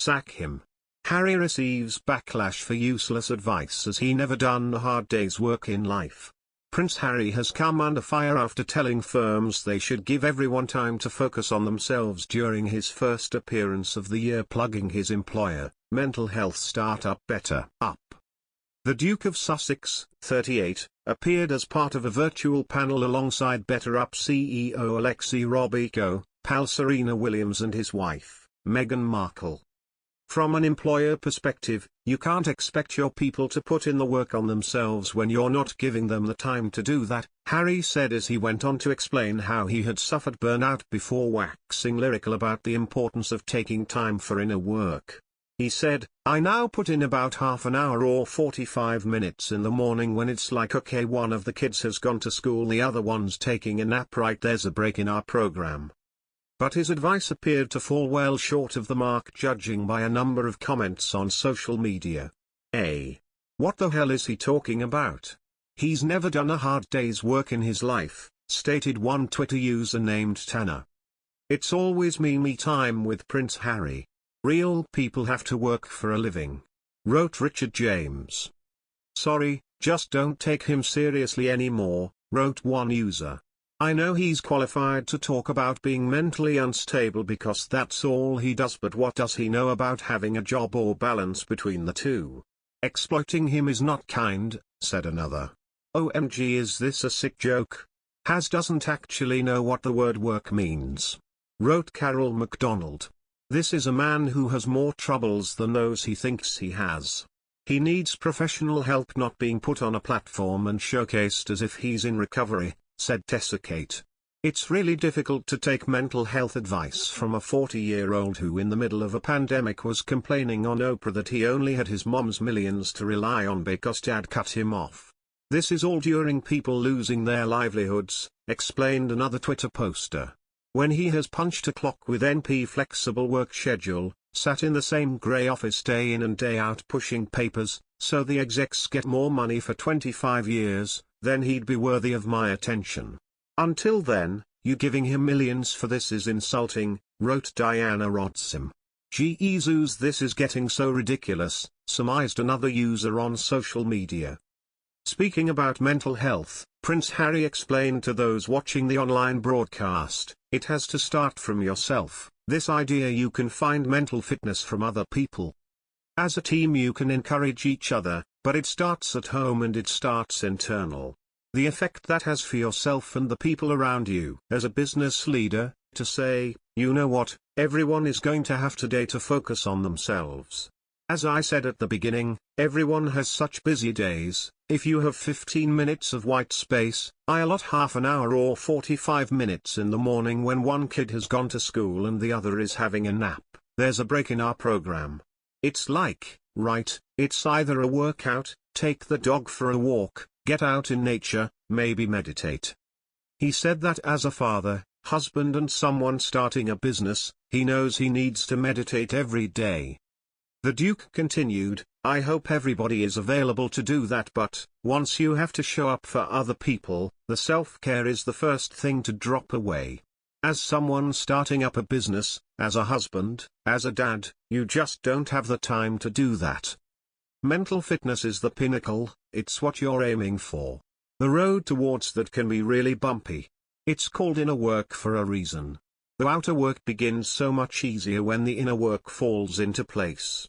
Sack him. Harry receives backlash for useless advice as he never done a hard day's work in life. Prince Harry has come under fire after telling firms they should give everyone time to focus on themselves during his first appearance of the year, plugging his employer, mental health startup BetterUp. The Duke of Sussex, 38, appeared as part of a virtual panel alongside BetterUp CEO Alexi Robichaux, pal Serena Williams and his wife, Meghan Markle. From an employer perspective, you can't expect your people to put in the work on themselves when you're not giving them the time to do that, Harry said as he went on to explain how he had suffered burnout before waxing lyrical about the importance of taking time for inner work. He said, "I now put in about half an hour or 45 minutes in the morning when it's like okay, one of the kids has gone to school, the other one's taking a nap, right, there's a break in our program." But his advice appeared to fall well short of the mark, judging by a number of comments on social media. What the hell is he talking about? He's never done a hard day's work in his life, stated one Twitter user named Tanner. It's always me time with Prince Harry. Real people have to work for a living, wrote Richard James. Sorry, just don't take him seriously anymore, wrote one user. I know he's qualified to talk about being mentally unstable because that's all he does, but what does he know about having a job or balance between the two? Exploiting him is not kind, said another. OMG, is this a sick joke? Has doesn't actually know what the word work means, wrote Carol MacDonald. This is a man who has more troubles than those he thinks he has. He needs professional help, not being put on a platform and showcased as if he's in recovery, said Tessa Kate. It's really difficult to take mental health advice from a 40-year-old who in the middle of a pandemic was complaining on Oprah that he only had his mom's millions to rely on because dad cut him off. This is all during people losing their livelihoods, explained another Twitter poster. When he has punched a clock with NP flexible work schedule, sat in the same grey office day in and day out pushing papers, so the execs get more money for 25 years, then he'd be worthy of my attention. Until then, you giving him millions for this is insulting, wrote Diana Rodsim. Jesus, this is getting so ridiculous, surmised another user on social media. Speaking about mental health, Prince Harry explained to those watching the online broadcast, it has to start from yourself. This idea you can find mental fitness from other people. As a team you can encourage each other, but it starts at home and it starts internal. The effect that has for yourself and the people around you. As a business leader, to say, you know what, everyone is going to have today to focus on themselves. As I said at the beginning, everyone has such busy days. If you have 15 minutes of white space, I allot half an hour or 45 minutes in the morning when one kid has gone to school and the other is having a nap. There's a break in our program. It's like, right, it's either a workout, take the dog for a walk, get out in nature, maybe meditate. He said that as a father, husband and someone starting a business, he knows he needs to meditate every day. The Duke continued, I hope everybody is available to do that, but once you have to show up for other people, the self-care is the first thing to drop away. As someone starting up a business, as a husband, as a dad, you just don't have the time to do that. Mental fitness is the pinnacle, it's what you're aiming for. The road towards that can be really bumpy. It's called inner work for a reason. The outer work begins so much easier when the inner work falls into place.